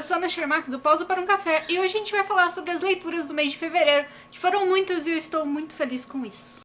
eu sou a Ana Schermack do Pausa para um Café e hoje a gente vai falar sobre as leituras do mês de fevereiro, que foram muitas e eu estou muito feliz com isso.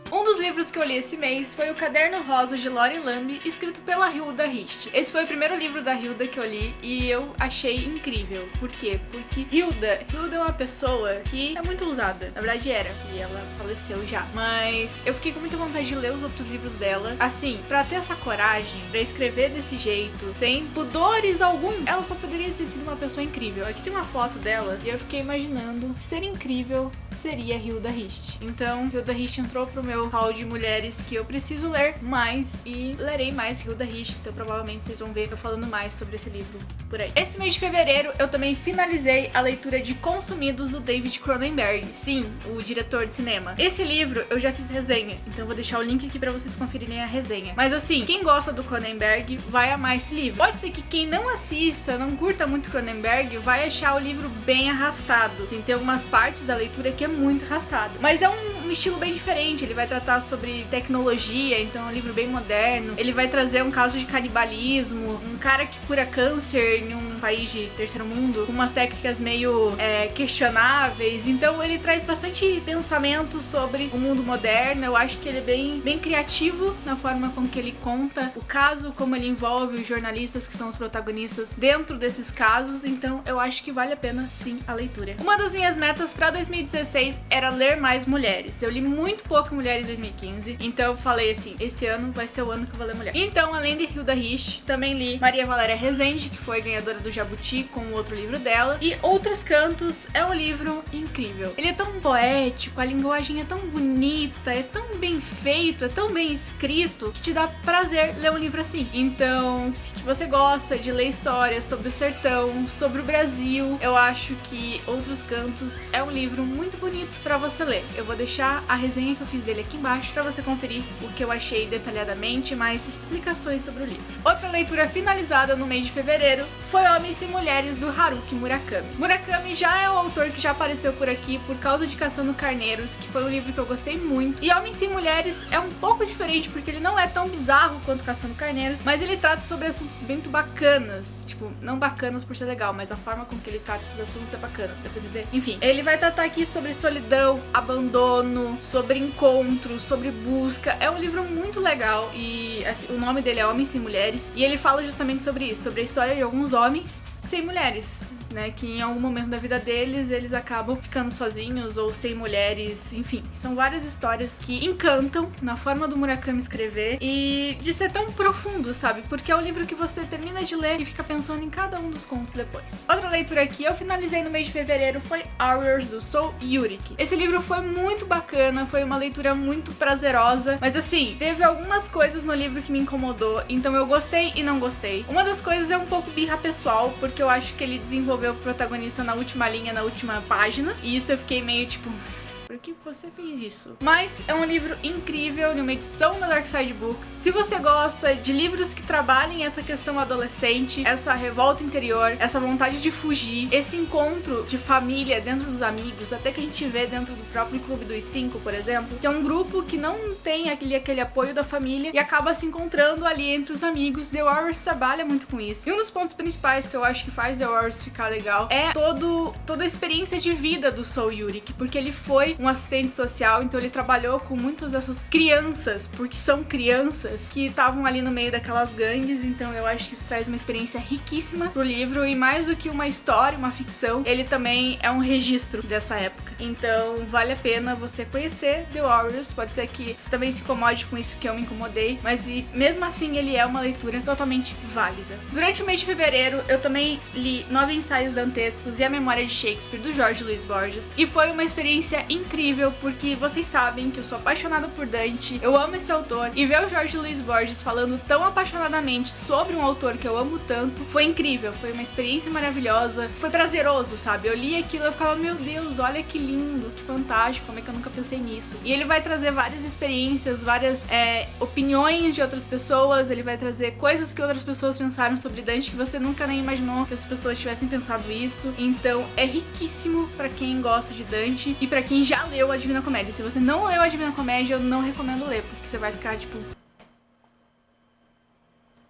Um dos livros que eu li esse mês foi O Caderno Rosa de Lori Lambe, escrito pela Hilda Rist. Esse foi o primeiro livro da Hilda que eu li e eu achei incrível. Por quê? Porque Hilda é uma pessoa que é muito ousada. Na verdade era, que ela faleceu já. Mas eu fiquei com muita vontade de ler os outros livros dela. Assim, pra ter essa coragem, pra escrever desse jeito, sem pudores algum, ela só poderia ter sido uma pessoa incrível. Aqui tem uma foto dela e eu fiquei imaginando que ser incrível seria Hilda Rist. Então, Hilda Rist entrou pro meu hall de mulheres que eu preciso ler mais e lerei mais Hilda Rist, então provavelmente vocês vão ver eu falando mais sobre esse livro por aí. Esse mês de fevereiro eu também finalizei a leitura de Consumidos do David Cronenberg, sim, o diretor de cinema. Esse livro eu já fiz resenha, então eu vou deixar o link aqui pra vocês conferirem a resenha. Mas assim, quem gosta do Cronenberg vai amar esse livro. Pode ser que quem não assista, não curta muito Cronenberg, vai achar o livro bem arrastado. Tem algumas partes da leitura que é muito arrastado, mas é um estilo bem diferente. Ele vai tratar sobre tecnologia, então é um livro bem moderno. Ele vai trazer um caso de canibalismo, um cara que cura câncer em um país de terceiro mundo, com umas técnicas meio questionáveis. Então ele traz bastante pensamento sobre o mundo moderno. Eu acho que ele é bem criativo na forma com que ele conta o caso, como ele envolve os jornalistas que são os protagonistas dentro desses casos. Então eu acho que vale a pena sim a leitura. Uma das minhas metas pra 2016 era ler mais mulheres. Eu li muito pouco mulher em 2015, então eu falei assim, esse ano vai ser o ano que eu vou ler mulher. Então, além de Hilda Rist, também li Maria Valéria Rezende, que foi ganhadora do Jabuti com o outro livro dela, e Outros Cantos é um livro incrível. Ele é tão poético, a linguagem é tão bonita, é tão bem feito, é tão bem escrito, que te dá prazer ler um livro assim. Então, se você gosta de ler histórias sobre o sertão, sobre o Brasil, eu acho que Outros Cantos é um livro muito bonito pra você ler. Eu vou deixar a resenha que eu fiz dele aqui embaixo pra você conferir o que eu achei detalhadamente, mais explicações sobre o livro. Outra leitura finalizada no mês de fevereiro foi Homens e Mulheres do Haruki Murakami. Murakami já é um autor que já apareceu por aqui por causa de Caçando Carneiros, que foi um livro que eu gostei muito. E Homens e Mulheres é um pouco diferente porque ele não é tão bizarro quanto Caçando Carneiros, mas ele trata sobre assuntos muito bacanas. Tipo, não bacanas por ser legal, mas a forma com que ele trata esses assuntos é bacana, dá pra entender? Enfim, ele vai tratar aqui sobre solidão, abandono, sobre encontro, sobre busca. É um livro muito legal e assim, o nome dele é Homens e Mulheres e ele fala justamente sobre isso, sobre a história de alguns homens sem mulheres, né, que em algum momento da vida deles, eles acabam ficando sozinhos ou sem mulheres, enfim, são várias histórias que encantam na forma do Murakami escrever e de ser tão profundo, sabe, porque é um livro que você termina de ler e fica pensando em cada um dos contos depois. Outra leitura que eu finalizei no mês de fevereiro foi Hours, do Sou Yurik. Esse livro foi muito bacana, foi uma leitura muito prazerosa, mas assim, teve algumas coisas no livro que me incomodou, então eu gostei e não gostei. Uma das coisas é um pouco birra pessoal, porque eu acho que ele desenvolveu o protagonista na última linha, na última página, e isso eu fiquei meio tipo, por que você fez isso? Mas é um livro incrível, numa edição da Dark Side Books. Se você gosta de livros que trabalhem essa questão adolescente, essa revolta interior, essa vontade de fugir, esse encontro de família dentro dos amigos, até que a gente vê dentro do próprio Clube dos Cinco, por exemplo, que é um grupo que não tem aquele apoio da família e acaba se encontrando ali entre os amigos. The Warriors trabalha muito com isso. E um dos pontos principais que eu acho que faz The Warriors ficar legal é toda a experiência de vida do Sou Yurik, porque ele foi um assistente social, então ele trabalhou com muitas dessas crianças, porque são crianças que estavam ali no meio daquelas gangues, então eu acho que isso traz uma experiência riquíssima pro livro e mais do que uma história, uma ficção, ele também é um registro dessa época. Então vale a pena você conhecer The Warriors, pode ser que você também se incomode com isso que eu me incomodei, mas mesmo assim ele é uma leitura totalmente válida. Durante o mês de fevereiro eu também li 9 ensaios dantescos e a Memória de Shakespeare, do Jorge Luis Borges, e foi uma experiência incrível, porque vocês sabem que eu sou apaixonada por Dante, eu amo esse autor, e ver o Jorge Luis Borges falando tão apaixonadamente sobre um autor que eu amo tanto, foi incrível, foi uma experiência maravilhosa, foi prazeroso, sabe? Eu li aquilo e eu ficava, meu Deus, olha que lindo, que fantástico, como é que eu nunca pensei nisso? E ele vai trazer várias experiências, várias opiniões de outras pessoas, ele vai trazer coisas que outras pessoas pensaram sobre Dante que você nunca nem imaginou que as pessoas tivessem pensado isso, então é riquíssimo pra quem gosta de Dante e pra quem já leu a Divina Comédia. Se você não leu a Divina Comédia, eu não recomendo ler, porque você vai ficar tipo...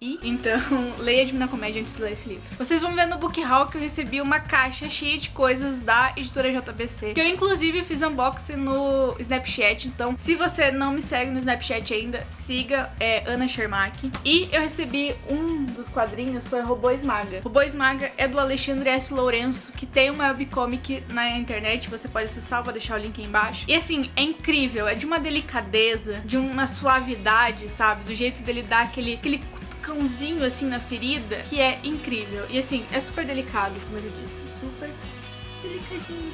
Então, leia Divina Comédia antes de ler esse livro. Vocês vão ver no Book Haul que eu recebi uma caixa cheia de coisas da editora JBC, que eu inclusive fiz unboxing no Snapchat. Então, se você não me segue no Snapchat ainda, siga, Ana Shermack. E eu recebi um dos quadrinhos, foi Robô Esmaga. Robô Esmaga é do Alexandre S. Lourenço, que tem uma webcomic na internet, você pode acessar, vou deixar o link aí embaixo. E assim, é incrível, é de uma delicadeza, de uma suavidade, sabe? Do jeito dele dar aquele cãozinho assim na ferida, que é incrível. E assim, é super delicado, como eu disse, super delicadinho.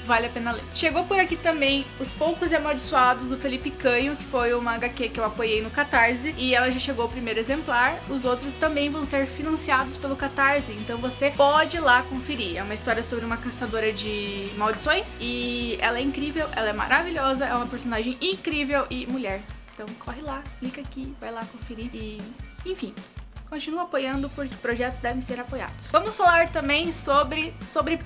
Vale a pena ler. Chegou por aqui também Os Poucos e Amaldiçoados, do Felipe Canho, que foi uma HQ que eu apoiei no Catarse, e ela já chegou o primeiro exemplar. Os outros também vão ser financiados pelo Catarse, então você pode ir lá conferir. É uma história sobre uma caçadora de maldições, e ela é incrível, ela é maravilhosa, é uma personagem incrível e mulher. Então corre lá, clica aqui, vai lá conferir e... enfim, continua apoiando porque projetos devem ser apoiados. Vamos falar também sobre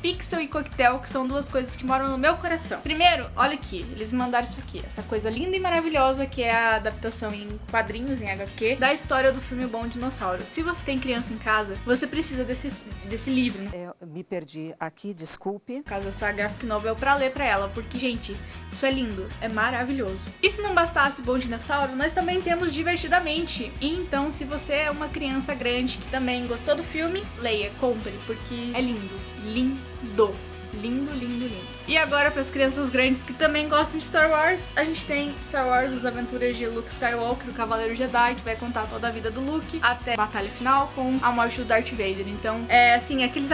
Pixel e Coquetel, que são duas coisas que moram no meu coração. Primeiro, olha aqui, eles me mandaram isso aqui, essa coisa linda e maravilhosa que é a adaptação em quadrinhos, em HQ, da história do filme Bom Dinossauro. Se você tem criança em casa, você precisa desse livro. Eu me perdi aqui, desculpe. No caso, essa graphic novel pra ler pra ela, porque, gente, isso é lindo, é maravilhoso. E se não bastasse Bom Dinossauro, nós também temos Divertidamente. E então, se você é uma criança grande que também gostou do filme, leia, compre, porque é lindo, lindo, lindo, lindo, lindo. E agora, para as crianças grandes que também gostam de Star Wars, a gente tem Star Wars, As Aventuras de Luke Skywalker, o Cavaleiro Jedi, que vai contar toda a vida do Luke até a batalha final com a morte do Darth Vader. Então, assim, aqueles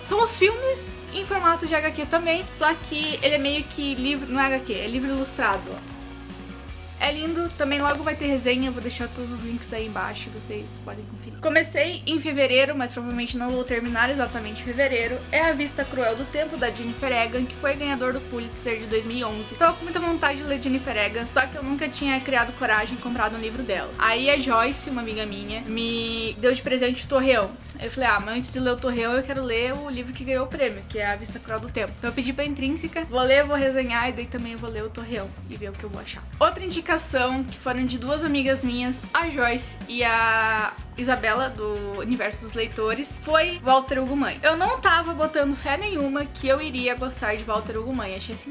são os filmes em formato de HQ também, só que ele é meio que livro, não é HQ, é livro ilustrado, ó. É lindo, também logo vai ter resenha, vou deixar todos os links aí embaixo, vocês podem conferir. Comecei em fevereiro, mas provavelmente não vou terminar exatamente em fevereiro. É A Vista Cruel do Tempo, da Jennifer Egan, que foi ganhador do Pulitzer de 2011. Tava com muita vontade de ler Jennifer Egan, só que eu nunca tinha criado coragem e comprado um livro dela. Aí a Joyce, uma amiga minha, me deu de presente o Torreão. Eu falei, mas antes de ler o Torreão, eu quero ler o livro que ganhou o prêmio, que é A Vista Cruel do Tempo. Então eu pedi pra Intrínseca, vou ler, vou resenhar, e daí também eu vou ler o Torreão e ver o que eu vou achar. Outra indicação, que foram de duas amigas minhas, a Joyce e a Isabela, do Universo dos Leitores, foi Walter Hugo Mãe. Eu não tava botando fé nenhuma que eu iria gostar de Walter Hugo Mãe. Achei assim,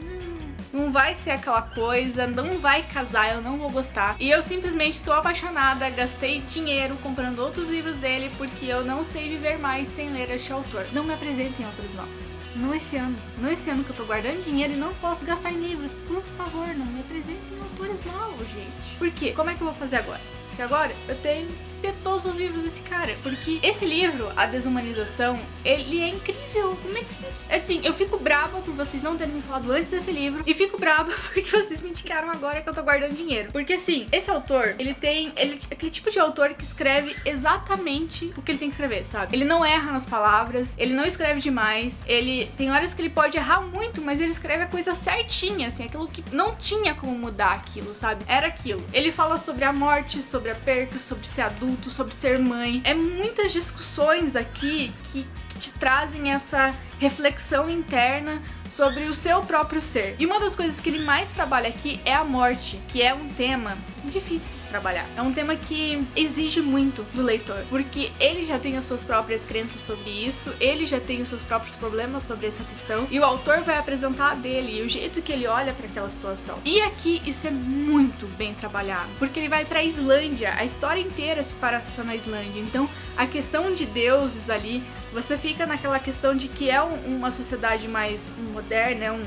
não vai ser aquela coisa, não vai casar, eu não vou gostar. E eu simplesmente estou apaixonada, gastei dinheiro comprando outros livros dele, porque eu não sei viver mais sem ler este autor. Não me apresentem autores novos. Não esse ano que eu tô guardando dinheiro e não posso gastar em livros. Por favor, não me apresentem autores novos, gente. Por quê? Como é que eu vou fazer agora? Porque agora eu tenho que ter todos os livros desse cara. Porque esse livro, A Desumanização, ele é incrível. Como é que vocês... Assim, eu fico braba por vocês não terem me falado antes desse livro. E fico braba porque vocês me indicaram agora que eu tô guardando dinheiro. Porque assim, esse autor, ele é aquele tipo de autor que escreve exatamente o que ele tem que escrever, sabe? Ele não erra nas palavras, ele não escreve demais. Ele tem horas que ele pode errar muito, mas ele escreve a coisa certinha, assim, aquilo que não tinha como mudar aquilo, sabe? Era aquilo. Ele fala sobre a morte, sobre a perca, sobre ser adulto, sobre ser mãe. É muitas discussões aqui que te trazem essa reflexão interna sobre o seu próprio ser. E uma das coisas que ele mais trabalha aqui é a morte, que é um tema difícil de se trabalhar. É um tema que exige muito do leitor, porque ele já tem as suas próprias crenças sobre isso, ele já tem os seus próprios problemas sobre essa questão, e o autor vai apresentar dele e o jeito que ele olha para aquela situação. E aqui isso é muito bem trabalhado, porque ele vai pra Islândia, a história inteira se passa na Islândia, então a questão de deuses ali, você fica naquela questão de que é uma sociedade mais moderna, é um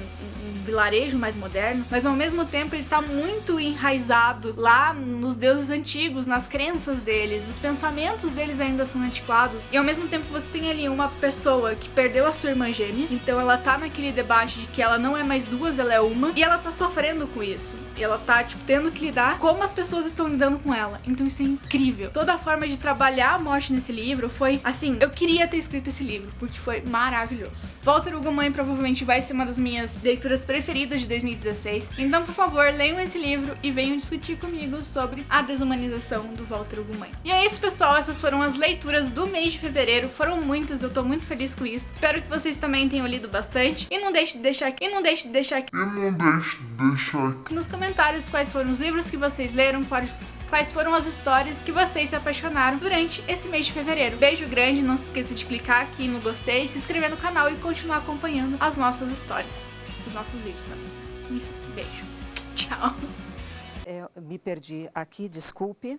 vilarejo mais moderno, mas ao mesmo tempo ele tá muito enraizado lá nos deuses antigos, nas crenças deles, os pensamentos deles ainda são antiquados, e ao mesmo tempo você tem ali uma pessoa que perdeu a sua irmã gêmea, então ela tá naquele debate de que ela não é mais duas, ela é uma, e ela tá sofrendo com isso, e ela tá, tipo, tendo que lidar como as pessoas estão lidando com ela, então isso é incrível. Toda a forma de trabalhar a morte nesse livro foi, assim, eu queria ter escrito esse livro, porque foi maravilhoso. Walter Hugo Mãe provavelmente vai ser uma das minhas leituras preferidas de 2016, então por favor, leiam esse livro e venham discutir comigo sobre a desumanização do Walter Hugo Mãe. E é isso, pessoal, essas foram as leituras do mês de fevereiro, foram muitas, eu tô muito feliz com isso, espero que vocês também tenham lido bastante, e não deixe de deixar aqui nos comentários quais foram os livros que vocês leram, quais foram as histórias que vocês se apaixonaram durante esse mês de fevereiro. Beijo grande, não se esqueça de clicar aqui no gostei, se inscrever no canal e continuar acompanhando as nossas histórias. Os nossos vídeos também. Enfim, beijo. Tchau. Me perdi aqui, desculpe.